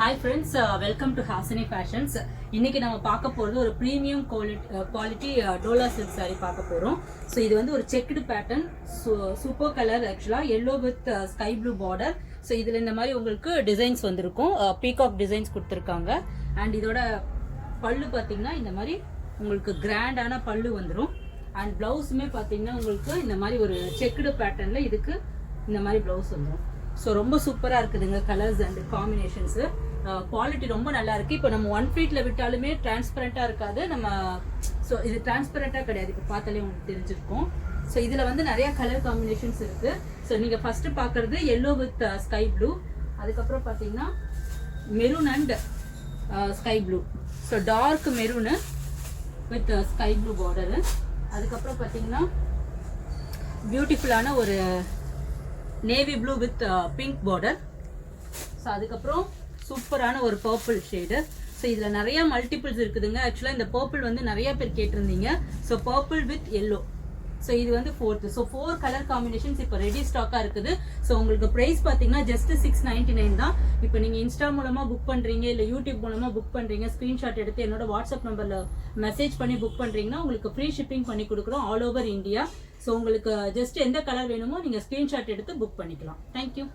Hi friends, welcome to Hasini fashions. இன்னைக்கு நம்ம பார்க்க போகிறது ஒரு premium quality Dola silk sorry பார்க்க போகிறோம். ஸோ இது வந்து ஒரு செக்குடு பேட்டர்ன், சூப்பர் கலர், ஆக்சுவலாக yellow with sky blue border. So இதில் இந்த மாதிரி உங்களுக்கு டிசைன்ஸ் வந்திருக்கும், பீகாக் டிசைன்ஸ் கொடுத்துருக்காங்க. அண்ட் இதோட பல்லு பார்த்தீங்கன்னா இந்த மாதிரி உங்களுக்கு கிராண்டான பல்லு வந்துடும். அண்ட் ப்ளவுஸுமே பார்த்தீங்கன்னா உங்களுக்கு இந்த மாதிரி ஒரு செக்குடு பேட்டர்னில் இதுக்கு இந்த மாதிரி ப்ளவுஸ் வந்துடும். ஸோ ரொம்ப சூப்பராக இருக்குதுங்க கலர்ஸ் அண்ட் காம்பினேஷன்ஸு. குவாலிட்டி ரொம்ப நல்லா இருக்குது. இப்போ நம்ம 1 ஃபீட்டில் விட்டாலுமே டிரான்ஸ்பரண்ட்டாக இருக்காது. நம்ம ஸோ இது டிரான்ஸ்பரண்ட்டாக கிடையாது, இப்போ பார்த்தாலே உங்களுக்கு தெரிஞ்சிருக்கும். ஸோ இதில் வந்து நிறையா கலர் காம்பினேஷன்ஸ் இருக்குது. ஸோ நீங்கள் ஃபஸ்ட்டு பார்க்குறது எல்லோ வித் ஸ்கை ப்ளூ, அதுக்கப்புறம் பார்த்தீங்கன்னா maroon and sky blue. So dark maroon with sky blue border. அதுக்கப்புறம் பார்த்தீங்கன்னா பியூட்டிஃபுல்லான ஒரு navy blue with pink border. So அதுக்கப்புறம் சூப்பரான ஒரு பர்பிள் ஷேடு. ஸோ இதில் நிறைய மல்டிபிள்ஸ் இருக்குதுங்க. ஆக்சுவலாக இந்த பர்பிள் வந்து நிறைய பேர் கேட்டிருந்தீங்க. So purple with yellow. So இது வந்து 4th. ஸோ 4 கலர் காம்பினேஷன்ஸ் இப்போ ரெடி ஸ்டாக்காக இருக்குது. ஸோ உங்களுக்கு ப்ரைஸ் பார்த்தீங்கன்னா ஜஸ்ட் 699 தான். இப்போ நீங்கள் இன்ஸ்டா மூலமாக புக் பண்ணுறீங்க, இல்லை யூடியூப் மூலமாக புக் பண்ணுறீங்க, ஸ்க்ரீன்ஷாட் எடுத்து என்னோட வாட்ஸ்அப் நம்பரில் மெசேஜ் பண்ணி புக் பண்ணுறீங்கன்னா உங்களுக்கு ஃப்ரீ ஷிப்பிங் பண்ணி கொடுக்குறோம் ஆல் ஓவர் இந்தியா. ஸோ உங்களுக்கு ஜஸ்ட் எந்த கலர் வேணுமோ நீங்கள் ஸ்க்ரீன்ஷாட் எடுத்து புக் பண்ணிக்கலாம். தேங்க்யூ.